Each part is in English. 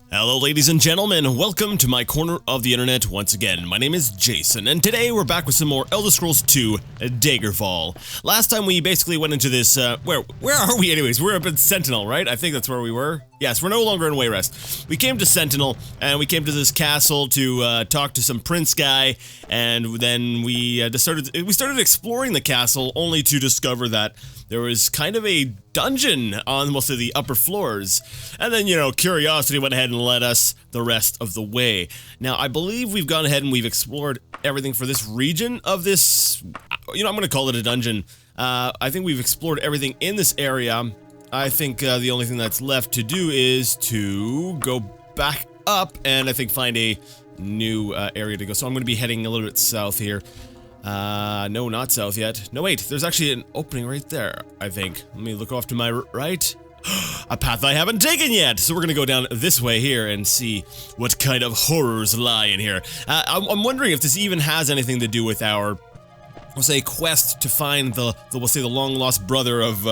Hello ladies and gentlemen, welcome to my corner of the internet once again. My name is Jason, and today we're back with some more Elder Scrolls 2 Daggerfall. Last time we basically went into this, where are we anyways? We're up at Sentinel, right? I think that's where we were. Yes, we're no longer in Wayrest. We came to Sentinel, and we came to this castle to talk to some prince guy, and then we started exploring the castle, only to discover that there was kind of a dungeon on most of the upper floors. And then, you know, curiosity went ahead and led us the rest of the way. Now, I believe we've gone ahead and we've explored everything for this region of this, you know, I'm gonna call it a dungeon. I think we've explored everything in this area. I think the only thing that's left to do is to go back up and I think find a new area to go. So I'm gonna be heading a little bit south here. No, not south yet. No, wait, there's actually an opening right there, I think. Let me look off to my right. A path I haven't taken yet! So we're gonna go down this way here and see what kind of horrors lie in here. I'm wondering if this even has anything to do with our, we'll say, quest to find we'll say, the long-lost brother of,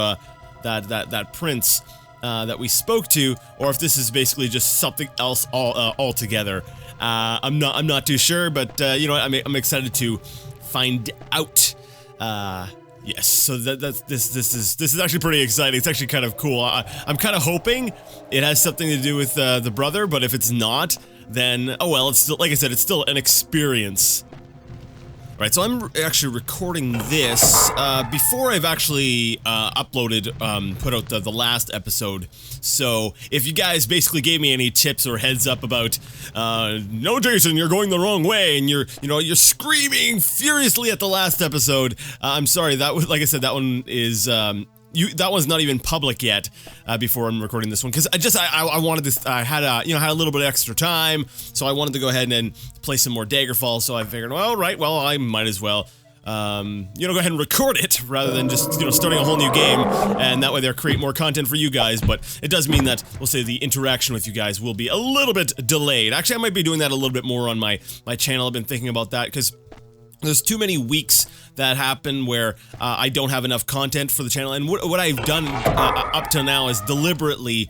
that prince, that we spoke to, or if this is basically just something else altogether. I'm not too sure, but, you know, I'm excited to find out. Yes, so this is actually pretty exciting. It's actually kind of cool. I'm kind of hoping it has something to do with the brother, but if it's not, then oh well. It's still, like I said, it's still an experience. Right, so I'm actually recording this before I've actually uploaded, put out the last episode. So if you guys basically gave me any tips or heads up about, no, Jason, you're going the wrong way, and you're screaming furiously at the last episode, I'm sorry. That was, like I said, that one is that one's not even public yet. Before I'm recording this one, because I wanted this. I had a little bit of extra time, so I wanted to go ahead and play some more Daggerfall. So I figured, well, right, well, I might as well, go ahead and record it rather than just starting a whole new game, and that way there create more content for you guys. But it does mean that we'll say the interaction with you guys will be a little bit delayed. Actually, I might be doing that a little bit more on my channel. I've been thinking about that because there's too many weeks that happen where I don't have enough content for the channel, and what I've done up to now is deliberately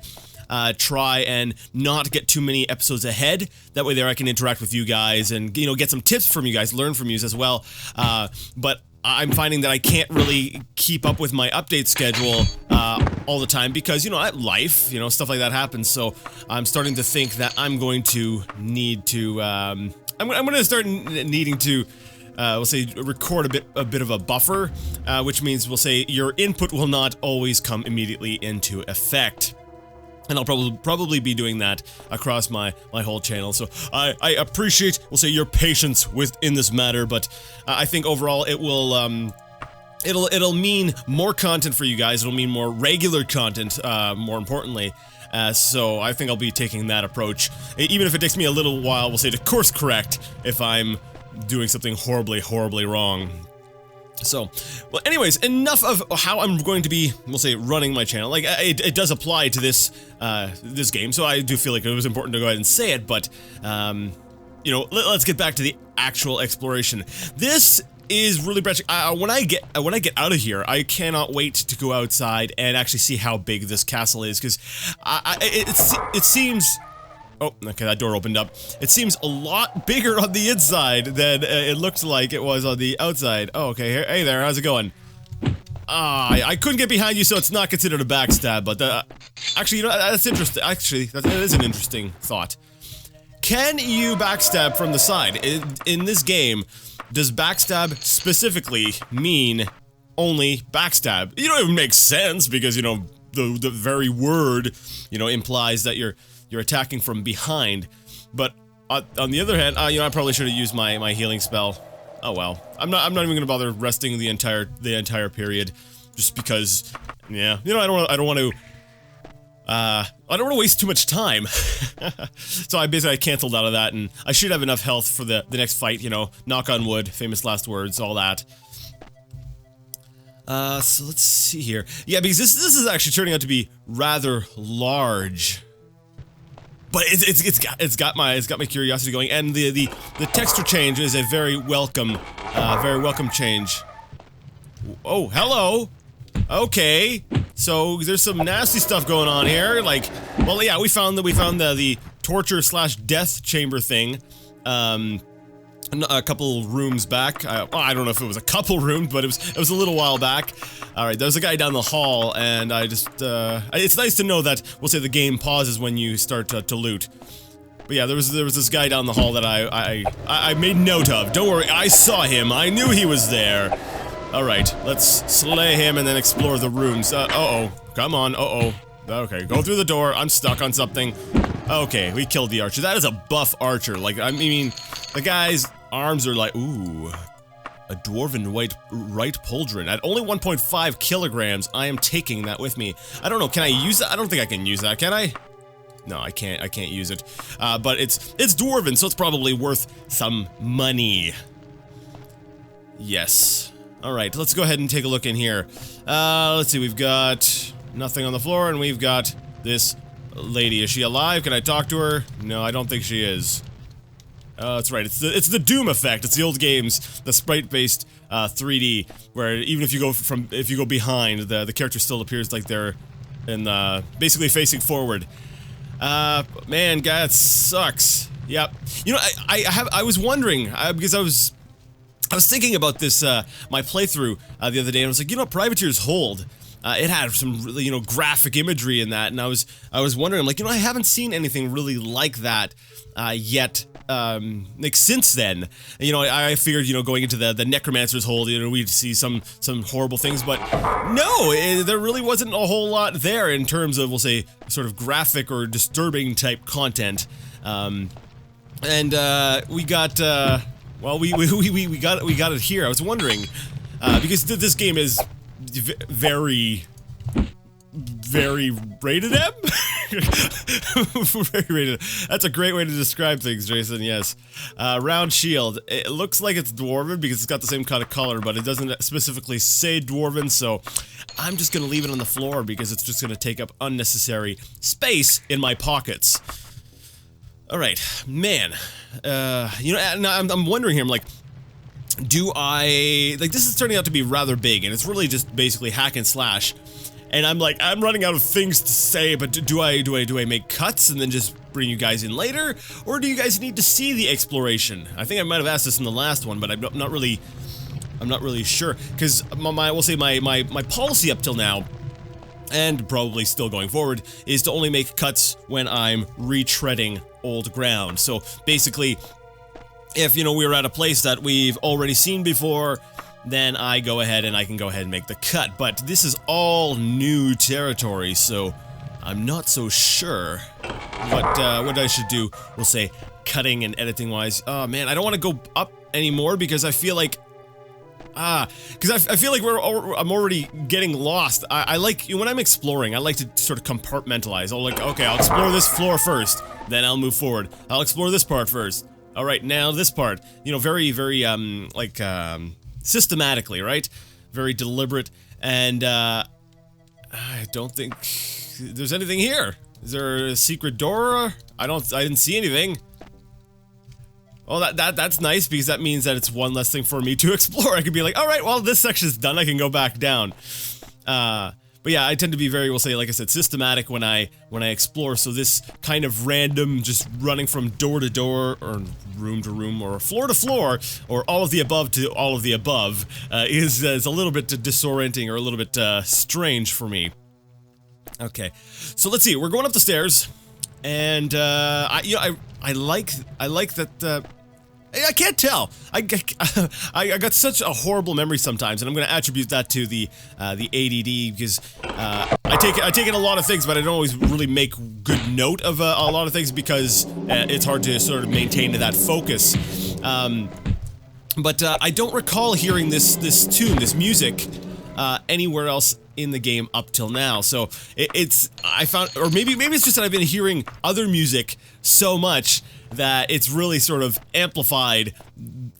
try and not get too many episodes ahead. That way there I can interact with you guys and, get some tips from you guys, learn from you as well. But I'm finding that I can't really keep up with my update schedule all the time because, life, stuff like that happens. So I'm starting to think that I'm going to need to, I'm going to start needing to we'll say record a bit of a buffer, which means we'll say your input will not always come immediately into effect. And I'll probably be doing that across my whole channel. So I appreciate, we'll say, your patience in this matter, but I think overall it will it'll mean more content for you guys. It'll mean more regular content, more importantly. So I think I'll be taking that approach, even if it takes me a little while, we'll say, to course correct if I'm doing something horribly wrong. So, well, anyways, enough of how I'm going to be, we'll say, running my channel. Like, it does apply to this this game, so I do feel like it was important to go ahead and say it, but, let's get back to the actual exploration. This is really branching. When I get out of here, I cannot wait to go outside and actually see how big this castle is, because it seems... Oh, okay, that door opened up. It seems a lot bigger on the inside than it looked like it was on the outside. Oh, okay. Hey there, how's it going? I couldn't get behind you, so it's not considered a backstab, but actually, that's interesting. Actually, that is an interesting thought. Can you backstab from the side? In this game, does backstab specifically mean only backstab? It even makes sense, because, the very word, implies that you're attacking from behind, but on the other hand, I probably should have used my healing spell. Oh well, I'm not even gonna bother resting the entire period, just because, yeah, I don't want to waste too much time. So I canceled out of that, and I should have enough health for the next fight. Knock on wood, famous last words, all that. So let's see here. Yeah, because this is actually turning out to be rather large. But it's got my curiosity going, and the texture change is a very welcome change. Oh, hello. Okay. So there's some nasty stuff going on here. Like, well, yeah, we found the torture / death chamber thing. A couple rooms back. Well, I don't know if it was a couple rooms, but it was a little while back. All right, there's a guy down the hall, and I just it's nice to know that we'll say the game pauses when you start to loot. But yeah, there was this guy down the hall that I made note of. Don't worry, I saw him. I knew he was there. All right, let's slay him and then explore the rooms. Uh-oh, come on. Uh-oh. Okay, go through the door. I'm stuck on something. Okay, we killed the archer. That is a buff archer. Like, I mean, the guy's arms are like, ooh, a dwarven right pauldron at only 1.5 kilograms. I am taking that with me. I don't know. Can I use that? I don't think I can use that. Can I? No, I can't. I can't use it. But it's dwarven, so it's probably worth some money. Yes. All right. Let's go ahead and take a look in here. Let's see. We've got nothing on the floor, and we've got this lady. Is she alive? Can I talk to her? No, I don't think she is. That's right. It's the Doom effect. It's the old games, the sprite-based 3D, where even if you go behind, the character still appears like they're in basically facing forward. Man, that sucks. Yep. You know, I was wondering because I was thinking about this my playthrough the other day, and I was like, you know, Privateer's Hold. It had some really, you know, graphic imagery in that, and I was wondering, I'm like, you know, I haven't seen anything really like that yet. Like since then, you know, I figured, you know, going into the Necromancer's Hold, you know, we'd see some horrible things, but no, there really wasn't a whole lot there in terms of, we'll say, sort of graphic or disturbing type content. And we got, well, we got it here. I was wondering, because this game is very rated M? Very rated. That's a great way to describe things, Jason, yes. Round shield. It looks like it's dwarven because it's got the same kind of color, but it doesn't specifically say dwarven, so I'm just gonna leave it on the floor because it's just gonna take up unnecessary space in my pockets. Alright, man. You know, I'm wondering here, I'm like, do I... Like, this is turning out to be rather big, and it's really just basically hack and slash. And I'm like, I'm running out of things to say, but do I make cuts and then just bring you guys in later? Or do you guys need to see the exploration? I think I might have asked this in the last one, but I'm not really sure. Because we'll say my policy up till now, and probably still going forward, is to only make cuts when I'm retreading old ground. So basically, if, you know, we're at a place that we've already seen before, then I go ahead and I can go ahead and make the cut. But this is all new territory, so I'm not so sure what I should do, we'll say, cutting and editing wise. Oh man, I don't want to go up anymore because I feel like, because I feel like I'm already getting lost. I like, when I'm exploring, I like to sort of compartmentalize. I'll like, okay, I'll explore this floor first, then I'll move forward. I'll explore this part first. All right, now this part. You know, very, systematically, right? Very deliberate, and I don't think there's anything here. Is there a secret door? I didn't see anything. Well, that's nice because that means that it's one less thing for me to explore. I could be like, all right, well, this section's done. I can go back down. But yeah, I tend to be very, we'll say, like I said, systematic when I explore. So this kind of random, just running from door to door, or room to room, or floor to floor, or all of the above to all of the above, is a little bit disorienting or a little bit strange for me. Okay, so let's see. We're going up the stairs, and I like that. I can't tell. I got such a horrible memory sometimes, and I'm going to attribute that to the ADD because I take in a lot of things, but I don't always really make good note of a lot of things because it's hard to sort of maintain that focus. But I don't recall hearing this tune, this music, anywhere else in the game up till now. So I found, or maybe it's just that I've been hearing other music so much that it's really sort of amplified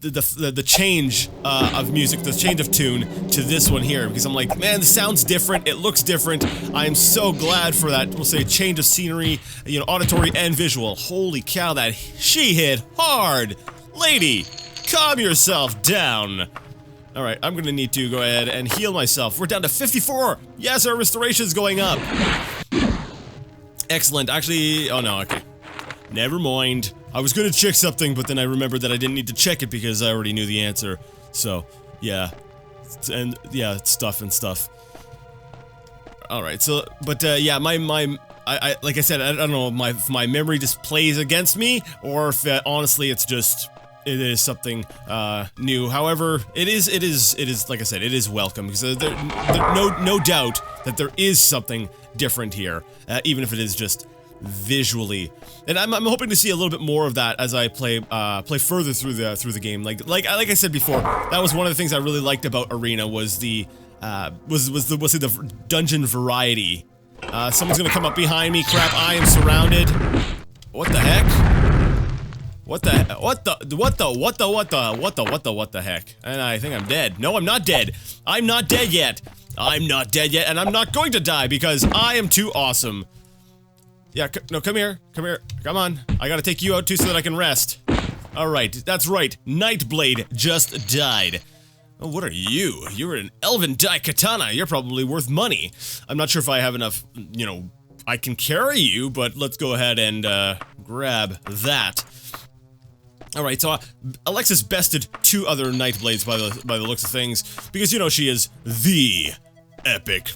the change of music, the change of tune to this one here, because I'm like, man, this sounds different, it looks different. I am so glad for that, we'll say, change of scenery, you know, auditory and visual. Holy cow, that she hit hard! Lady, calm yourself down. Alright, I'm gonna need to go ahead and heal myself. We're down to 54! Yes, our restoration's going up! Excellent. Actually, oh no, okay. Never mind. I was gonna check something, but then I remembered that I didn't need to check it because I already knew the answer. So, yeah. And, yeah, stuff and stuff. Alright, so, but, yeah, like I said, I don't know if my memory just plays against me, or if, honestly, it's just, it is something, new. However, it is, like I said, it is welcome, because no doubt that there is something different here, even if it is just visually. And I'm hoping to see a little bit more of that as I play further through the game. Like I said before, that was one of the things I really liked about Arena was the dungeon variety. Someone's gonna come up behind me. Crap! I am surrounded. What the heck? What the heck? And I think I'm dead. No, I'm not dead. I'm not dead yet. I'm not dead yet, and I'm not going to die because I am too awesome. Yeah, no, come here. Come here. Come on. I gotta take you out too so that I can rest. Alright, that's right. Nightblade just died. Oh, what are you? You're an elven daikatana. You're probably worth money. I'm not sure if I have enough, you know, I can carry you, but let's go ahead and, grab that. Alright, so Alexis bested 2 other Nightblades by the looks of things, because, you know, she is the epic,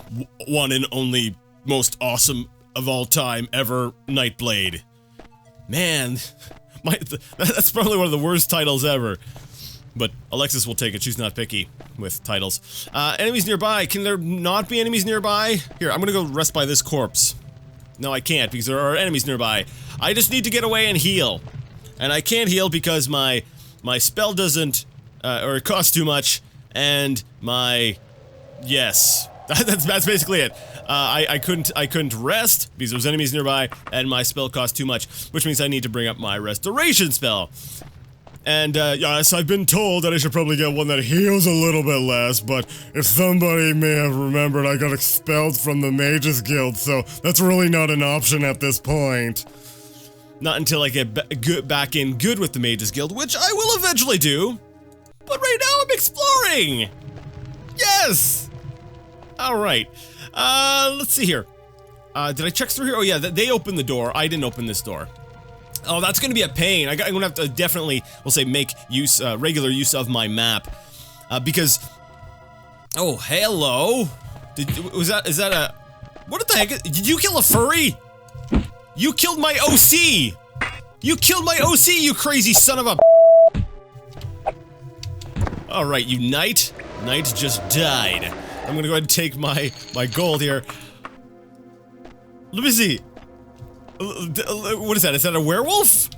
one and only most awesome of all time ever Nightblade. Man, that's probably one of the worst titles ever. But Alexis will take it, she's not picky with titles. Enemies nearby, can there not be enemies nearby? Here, I'm gonna go rest by this corpse. No, I can't, because there are enemies nearby. I just need to get away and heal. And I can't heal because my spell doesn't, or it costs too much, and yes. That's basically it. I couldn't rest because there's enemies nearby, and my spell cost too much, which means I need to bring up my restoration spell. And, yes, I've been told that I should probably get one that heals a little bit less, but if somebody may have remembered, I got expelled from the Mages Guild, so that's really not an option at this point. Not until I get back in good with the Mages Guild, which I will eventually do. But right now I'm exploring! Yes! Alright, let's see here. Did I check through here? Oh yeah, they opened the door. I didn't open this door. Oh, that's gonna be a pain. I'm gonna have to definitely, we'll say, make use, regular use of my map. Because... Oh, hello! Is that a... What the heck? Did you kill a furry? You killed my OC! You killed my OC, you crazy son of a... Alright, you knight. Knight just died. I'm gonna go ahead and take my gold here. Let me see. What is that? Is that a werewolf?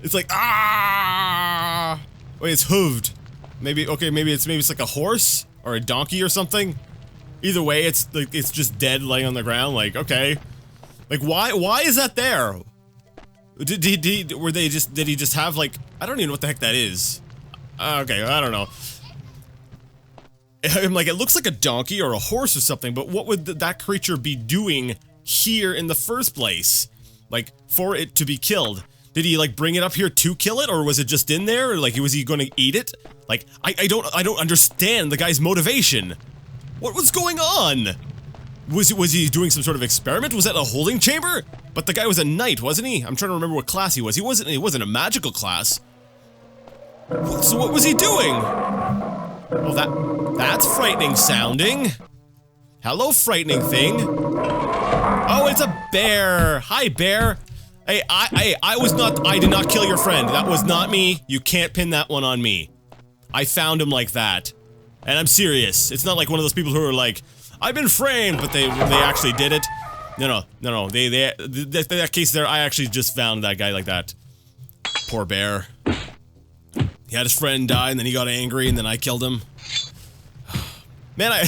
It's like, ah! Wait, it's hooved. Maybe, okay, maybe it's like a horse or a donkey or something. Either way, it's like, it's just dead laying on the ground, like, okay. Like, why is that there? Did he just have, like, I don't even know what the heck that is. Okay, I don't know. I'm like, it looks like a donkey or a horse or something, but what would that creature be doing here in the first place? Like, for it to be killed? Did he, like, bring it up here to kill it, or was it just in there? Or, like, was he gonna eat it? Like, I don't understand the guy's motivation. What was going on? Was he doing some sort of experiment? Was that a holding chamber? But the guy was a knight, wasn't he? I'm trying to remember what class he was. He wasn't a magical class. So what was he doing? Oh, that's frightening sounding. Hello, frightening thing. Oh, it's a bear. Hi, bear. Hey, I did not kill your friend. That was not me. You can't pin that one on me. I found him like that. And I'm serious. It's not like one of those people who are like, I've been framed, but they actually did it. No. That case there, I actually just found that guy like that. Poor bear. He had his friend die, and then he got angry, and then I killed him. Man,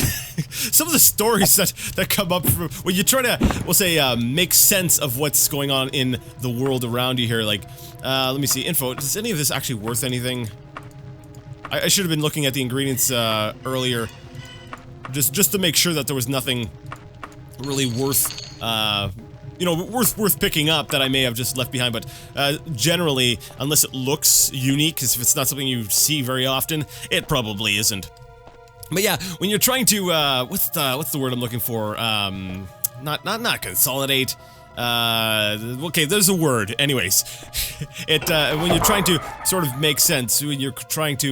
some of the stories that come up from, when you try to, we'll say, make sense of what's going on in the world around you here, like, let me see, info, is any of this actually worth anything? I should have been looking at the ingredients, earlier, just to make sure that there was nothing really worth, you know, worth picking up that I may have just left behind, but generally, unless it looks unique, because if it's not something you see very often, it probably isn't. But yeah, when you're trying to, what's the word I'm looking for? Not consolidate. Okay, there's a word. Anyways, when you're trying to sort of make sense, when you're trying to,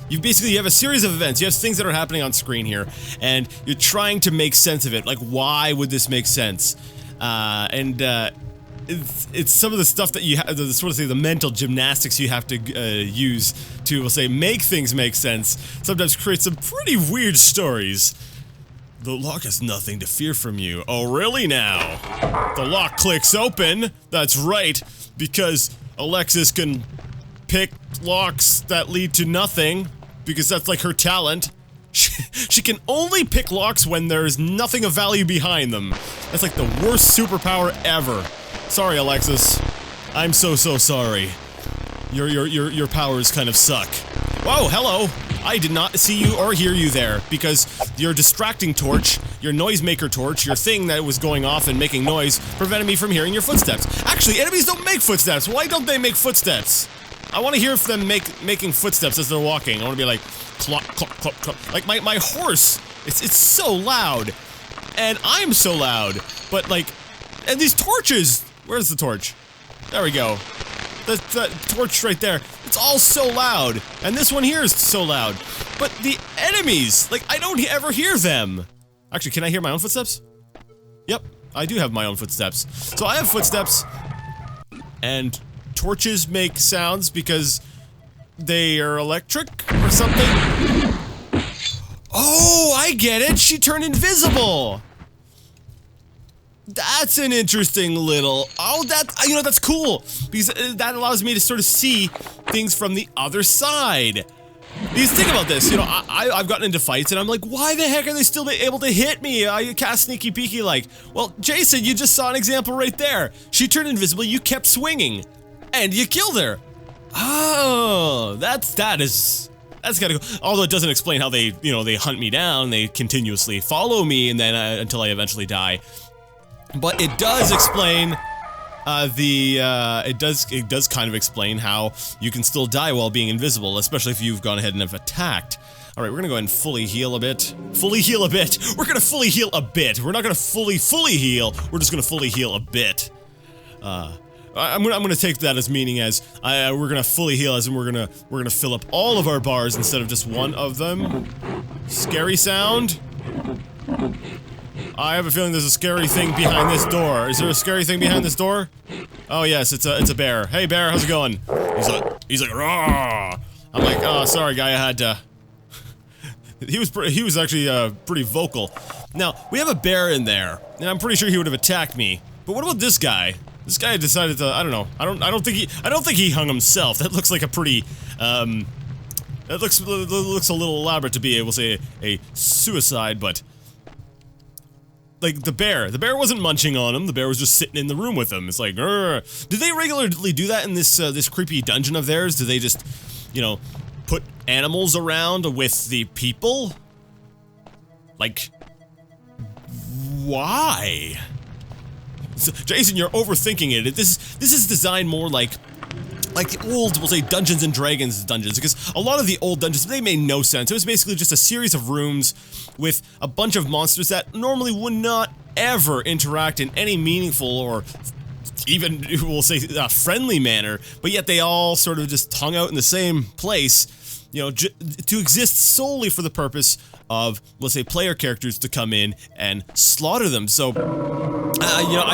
you have a series of events, you have things that are happening on screen here, and you're trying to make sense of it, like why would this make sense? It's some of the stuff that you have, sort of say the mental gymnastics you have to use to, we'll say, make things make sense, sometimes create some pretty weird stories. The lock has nothing to fear from you. Oh, really now? The lock clicks open, that's right, because Alexis can pick locks that lead to nothing, because that's like her talent. She can only pick locks when there's nothing of value behind them. That's like the worst superpower ever. Sorry, Alexis. I'm so sorry. Your powers kind of suck. Whoa, hello! I did not see you or hear you there, because your distracting torch, your noisemaker torch, your thing that was going off and making noise, prevented me from hearing your footsteps. Actually, enemies don't make footsteps. Why don't they make footsteps? I want to hear them making footsteps as they're walking. I want to be like, clop, clop, clop, clop. Like my horse. It's so loud. And I'm so loud. But like, and these torches. Where's the torch? There we go. The torch right there. It's all so loud. And this one here is so loud. But the enemies, like, I don't ever hear them. Actually, can I hear my own footsteps? Yep, I do have my own footsteps. So I have footsteps. And torches make sounds because they are electric or something. Oh, I get it. She turned invisible. That's an interesting little, that's cool, because that allows me to sort of see things from the other side. Because think about this, you know, I've gotten into fights and I'm like, why the heck are they still able to hit me? I cast sneaky peeky like, well, Jason, you just saw an example right there. She turned invisible, you kept swinging, and you killed her. Oh, that's gotta go. Although it doesn't explain how they, you know, they hunt me down, they continuously follow me, and then until I eventually die. But it does explain, it does kind of explain how you can still die while being invisible, especially if you've gone ahead and have attacked. Alright, we're gonna go ahead and fully heal a bit. Fully heal a bit! We're gonna fully heal a bit! We're not gonna fully heal, we're just gonna fully heal a bit. I'm gonna take that as meaning as, we're gonna fully heal as in we're gonna fill up all of our bars instead of just one of them. Scary sound? I have a feeling there's a scary thing behind this door. Is there a scary thing behind this door? Oh yes, it's a bear. Hey bear, how's it going? He's like, raw. I'm like, oh, sorry guy, I had to. He was actually pretty vocal. Now we have a bear in there, and I'm pretty sure he would have attacked me. But what about this guy? This guy decided to, I don't know. I don't think he hung himself. That looks like a pretty that looks a little elaborate to be able to say a suicide, but. Like, the bear wasn't munching on him, the bear was just sitting in the room with him. It's like, grr. Do they regularly do that in this, this creepy dungeon of theirs? Do they just, you know, put animals around with the people? Like, why? So, Jason, you're overthinking it. This is designed more like the old, we'll say, Dungeons and Dragons dungeons, because a lot of the old dungeons, they made no sense. It was basically just a series of rooms with a bunch of monsters that normally would not ever interact in any meaningful or even, we'll say, friendly manner, but yet they all sort of just hung out in the same place, you know, to exist solely for the purpose of, let's say, player characters to come in and slaughter them. So, you know,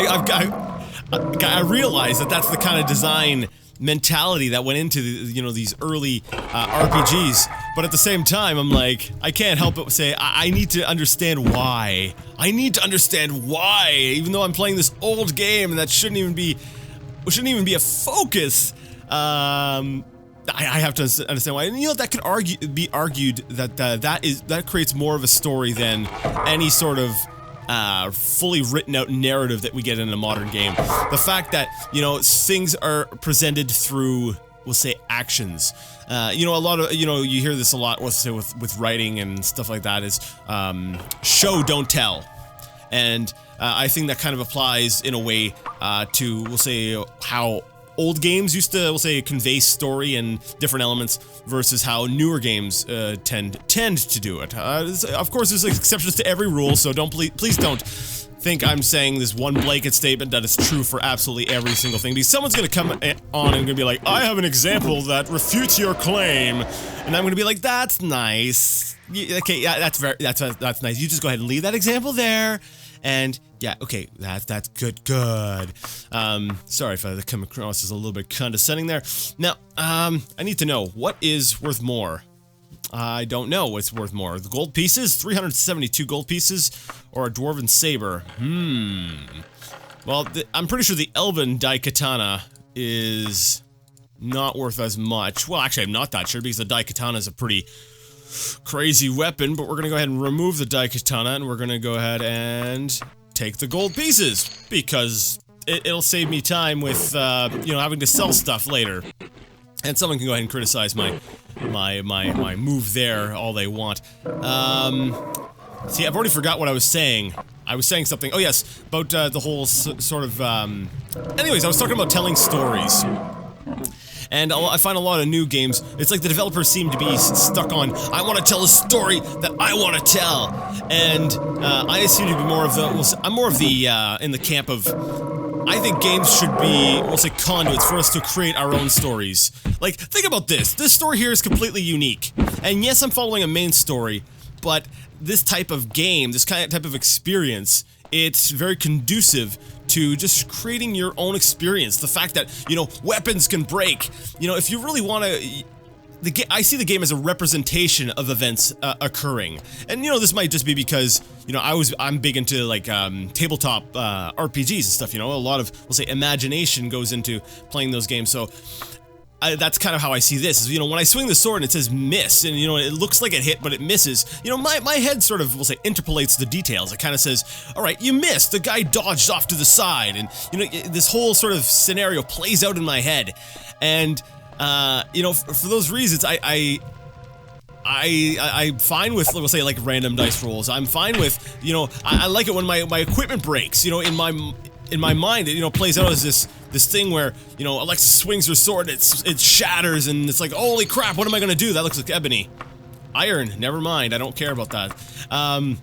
I realize that that's the kind of design mentality that went into the, you know, these early RPGs, but at the same time I'm like, I can't help but say I need to understand why. I need to understand why, even though I'm playing this old game and that shouldn't even be a focus. I have to understand why, and you know, that could be argued that that creates more of a story than any sort of fully written out narrative that we get in a modern game. The fact that, you know, things are presented through, we'll say, actions. You know, a lot of, you know, you hear this a lot with writing and stuff like that is, show, don't tell. And I think that kind of applies in a way to, we'll say, how old games used to, we'll say, convey story and different elements versus how newer games tend to do it. Of course, there's exceptions to every rule, so please don't think I'm saying this one blanket statement that is true for absolutely every single thing, because someone's gonna come on and gonna be like, I have an example that refutes your claim, and I'm gonna be like, that's nice. Okay, yeah, that's nice. You just go ahead and leave that example there, and yeah, okay, that's good. Sorry if I come across as a little bit condescending there. Now, I need to know, what is worth more? I don't know what's worth more. The gold pieces? 372 gold pieces? Or a dwarven saber? Well, I'm pretty sure the elven daikatana is not worth as much. Well, actually, I'm not that sure, because the daikatana is a pretty crazy weapon, but we're gonna go ahead and remove the daikatana, and we're gonna go ahead and take the gold pieces, because it'll save me time with, you know, having to sell stuff later. And someone can go ahead and criticize my move there all they want. See, I've already forgot what I was saying. I was saying something, oh yes, about the whole sort of, anyways, I was talking about telling stories. And I find a lot of new games, it's like the developers seem to be stuck on, I want to tell a story that I want to tell. And I seem to be more of the, I'm more of the, in the camp of, I think games should be, we'll say, conduits for us to create our own stories. Like, think about this. This story here is completely unique. And yes, I'm following a main story, but this type of game, this type of experience, it's very conducive to just creating your own experience. The fact that, you know, weapons can break. You know, if you really want to... I see the game as a representation of events occurring. And, you know, this might just be because, you know, I'm big into, like, tabletop RPGs and stuff, you know? A lot of, we'll say, imagination goes into playing those games, so... that's kind of how I see this, is, you know, when I swing the sword and it says miss, and, you know, it looks like it hit, but it misses, you know, my head sort of, we'll say, interpolates the details. It kind of says, alright, you missed, the guy dodged off to the side, and, you know, this whole sort of scenario plays out in my head, and, you know, for those reasons, I'm fine with, we'll say, like, random dice rolls. I'm fine with, you know, I like it when my equipment breaks, you know, in my mind, it, you know, plays out as this thing where, you know, Alexis swings her sword, it shatters, and it's like, holy crap, what am I gonna do? That looks like ebony. Iron, never mind, I don't care about that. And,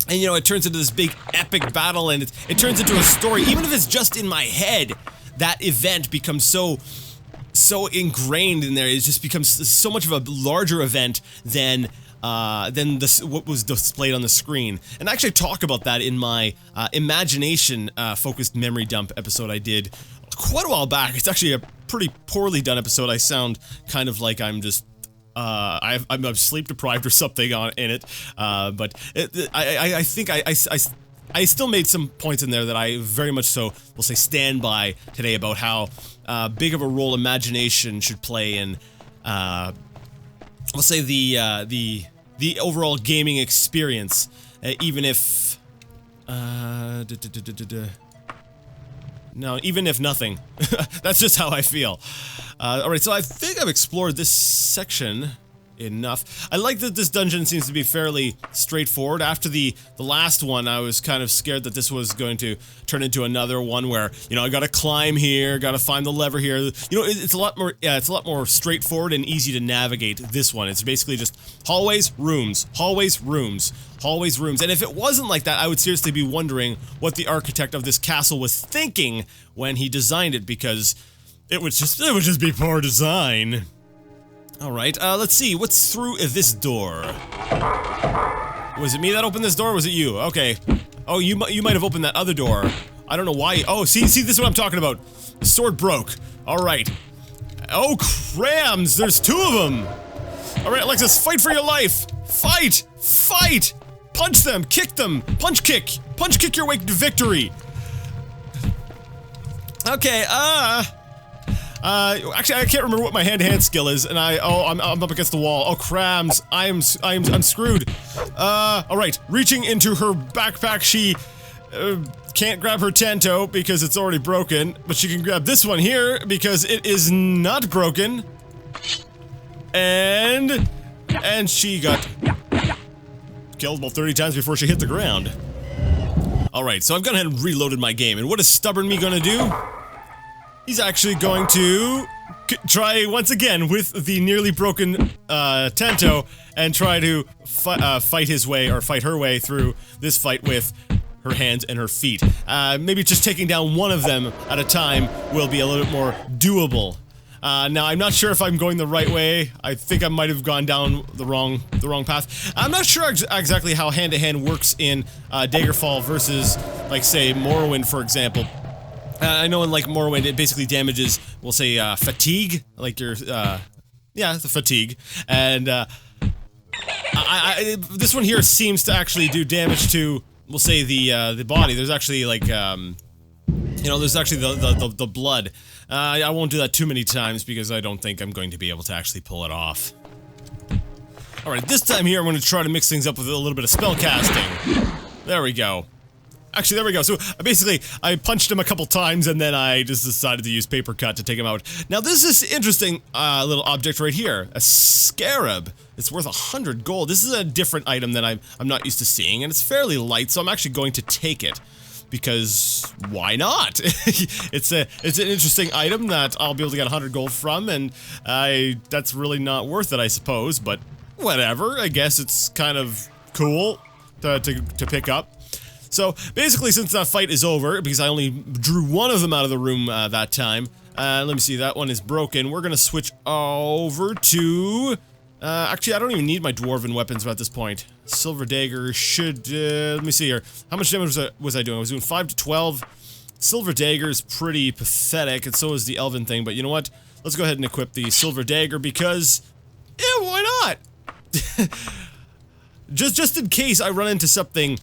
you know, it turns into this big epic battle, and it turns into a story. Even if it's just in my head, that event becomes so ingrained in there, it just becomes so much of a larger event than what was displayed on the screen. And I actually talk about that in my imagination focused memory dump episode I did quite a while back. It's actually a pretty poorly done episode. I sound kind of like I'm just I'm sleep deprived or something in it, but I think I still made some points in there that I very much so will say stand by today about how big of a role imagination should play in we'll say the overall gaming experience, even if no, even if nothing. That's just how I feel. Alright, so I think I've explored this section enough. I like that this dungeon seems to be fairly straightforward. After the last one, I was kind of scared that this was going to turn into another one where, you know, I gotta climb here, gotta find the lever here. You know, it's a lot more, yeah, it's a lot more straightforward and easy to navigate this one. It's basically just hallways, rooms, hallways, rooms, hallways, rooms. And if it wasn't like that, I would seriously be wondering what the architect of this castle was thinking when he designed it, because it would just be poor design. Alright, let's see, what's through this door? Was it me that opened this door, or was it you? Okay. Oh, you might have opened that other door. I don't know why. Oh, see, this is what I'm talking about. The sword broke. Alright. Oh, crams! There's two of them! Alright, Alexis, fight for your life! Fight! Fight! Punch them! Kick them! Punch kick! Punch kick your way to victory! Okay, actually, I can't remember what my hand-to-hand skill is, and I'm up against the wall. Oh, crams. I'm screwed. Alright, reaching into her backpack, she, can't grab her tanto because it's already broken, but she can grab this one here because it is not broken. And she got killed about 30 times before she hit the ground. Alright, so I've gone ahead and reloaded my game, and what is stubborn me gonna do? He's actually going to try once again with the nearly broken Tanto and try to fight his way, or fight her way through this fight with her hands and her feet. Maybe just taking down one of them at a time will be a little bit more doable. Now, I'm not sure if I'm going the right way. I think I might have gone down the wrong path. I'm not sure exactly how hand-to-hand works in Daggerfall versus, like, say, Morrowind, for example. I know in, like, Morrowind, it basically damages, we'll say, fatigue, like your, yeah, the fatigue, and, this one here seems to actually do damage to, we'll say, the body. There's actually, like, you know, there's actually the blood. I won't do that too many times because I don't think I'm going to be able to actually pull it off. Alright, this time here I'm going to try to mix things up with a little bit of spell casting. There we go. Actually, there we go. So, basically, I punched him a couple times, and then I just decided to use paper cut to take him out. Now, this is this interesting, little object right here. A scarab. It's worth 100 gold. This is a different item that I'm not used to seeing, and it's fairly light, so I'm actually going to take it. Because, why not? It's an interesting item that I'll be able to get 100 gold from, and that's really not worth it, I suppose, but whatever. I guess it's kind of cool to pick up. So, basically, since that fight is over, because I only drew one of them out of the room that time, let me see, that one is broken. We're gonna switch over to... actually, I don't even need my dwarven weapons at this point. Silver dagger should, let me see here. How much damage was I doing? I was doing 5 to 12. Silver dagger is pretty pathetic, and so is the elven thing, but you know what? Let's go ahead and equip the silver dagger because... yeah, why not? just in case I run into something...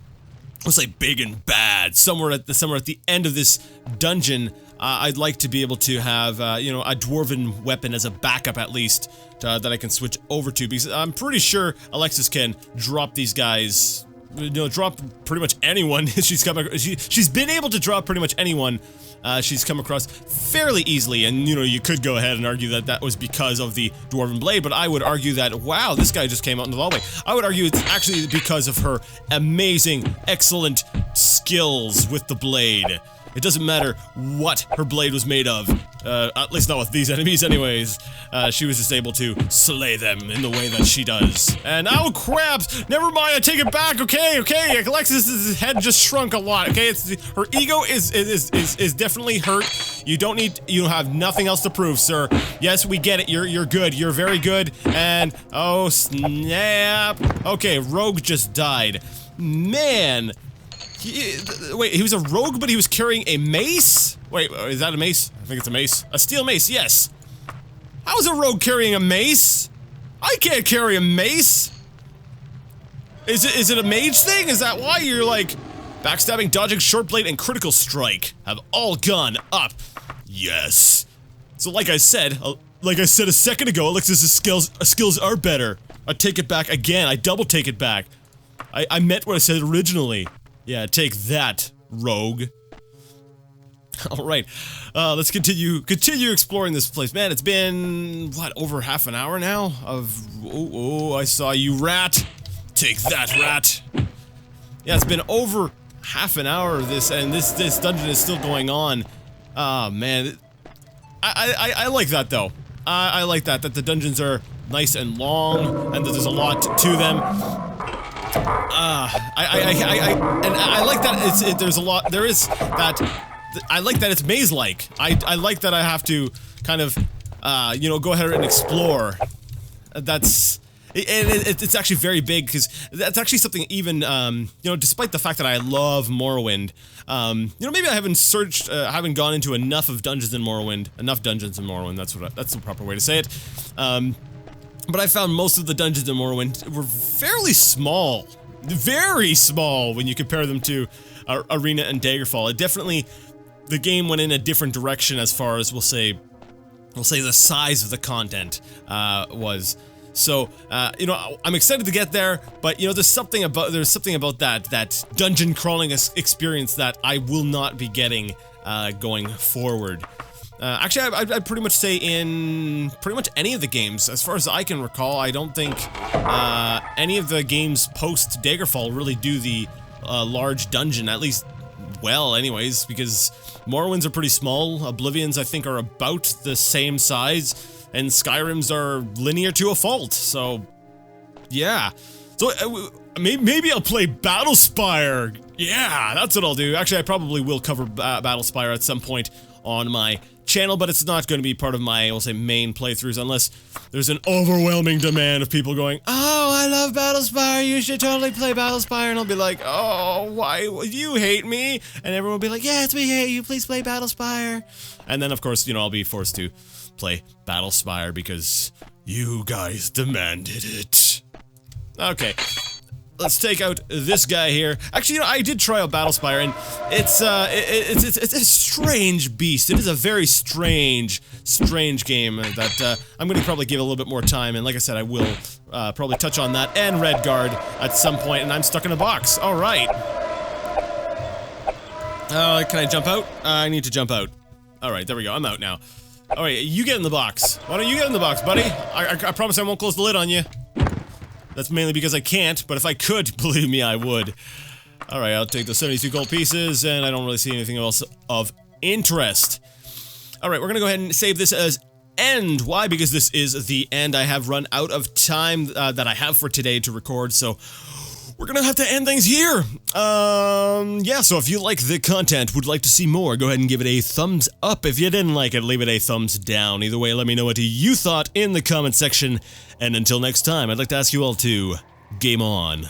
let's say big and bad, somewhere at the end of this dungeon, I'd like to be able to have, you know, a dwarven weapon as a backup at least, that I can switch over to, because I'm pretty sure Alexis can drop these guys, you know, drop pretty much anyone she's been able to drop pretty much anyone she's come across fairly easily, and, you know, you could go ahead and argue that that was because of the dwarven blade, but I would argue that, wow, this guy just came out into the hallway. I would argue it's actually because of her amazing, excellent skills with the blade. It doesn't matter what her blade was made of, at least not with these enemies anyways. She was just able to slay them in the way that she does. And oh crap! Never mind, I take it back, okay? Alexis' head just shrunk a lot, okay? Her ego is definitely hurt. You don't have nothing else to prove, sir. Yes, we get it, you're good, you're very good, and oh snap. Okay, Rogue just died. Man! Wait, he was a rogue, but he was carrying a mace? Wait, is that a mace? I think it's a mace. A steel mace, yes. How is a rogue carrying a mace? I can't carry a mace. Is it a mage thing? Is that why you're like... backstabbing, dodging, short blade, and critical strike have all gone up. Yes. So like I said a second ago, Alexis' skills are better. I take it back again. I double take it back. I meant what I said originally. Yeah, take that, rogue. Alright, let's continue exploring this place. Man, it's been, what, over half an hour now of... oh, I saw you, rat. Take that, rat. Yeah, it's been over half an hour of this, and this dungeon is still going on. Ah, man. I like that, though. I like that the dungeons are nice and long, and that there's a lot to them. I like that there's a lot, there is that, I like that it's maze-like. I like that I have to kind of, you know, go ahead and explore. It's actually very big, because that's actually something even, you know, despite the fact that I love Morrowind, you know, maybe I haven't gone into enough dungeons in Morrowind, that's the proper way to say it, but I found most of the dungeons in Morrowind were fairly small. Very small when you compare them to Arena and Daggerfall. It definitely, the game went in a different direction as far as, we'll say the size of the content, was. So, you know, I'm excited to get there, but, you know, there's something about that dungeon crawling experience that I will not be getting, going forward. Actually, I'd pretty much say in pretty much any of the games, as far as I can recall, I don't think any of the games post Daggerfall really do the large dungeon, at least well anyways, because Morrowinds are pretty small, Oblivions I think are about the same size, and Skyrims are linear to a fault, so yeah. So maybe I'll play Battlespire. Yeah, that's what I'll do. Actually, I probably will cover Battlespire at some point on my channel, but it's not going to be part of my, we'll say, main playthroughs unless there's an overwhelming demand of people going, oh, I love Battlespire, you should totally play Battlespire, and I'll be like, oh, why, you hate me? And everyone will be like, yes, we hate you, please play Battlespire. And then, of course, you know, I'll be forced to play Battlespire because you guys demanded it. Okay. Let's take out this guy here. Actually, you know, I did try out Battlespire, and it's a strange beast. It is a very strange game that I'm going to probably give a little bit more time, and like I said, I will probably touch on that and Redguard at some point, and I'm stuck in a box. All right. Can I jump out? I need to jump out. All right, there we go. I'm out now. All right, you get in the box. Why don't you get in the box, buddy? I promise I won't close the lid on you. That's mainly because I can't, but if I could, believe me, I would. Alright, I'll take the 72 gold pieces, and I don't really see anything else of interest. Alright, we're gonna go ahead and save this as end. Why? Because this is the end. I have run out of time that I have for today to record, so we're gonna have to end things here. Yeah, so if you like the content, would like to see more, go ahead and give it a thumbs up. If you didn't like it, leave it a thumbs down. Either way, let me know what you thought in the comment section. And until next time, I'd like to ask you all to game on.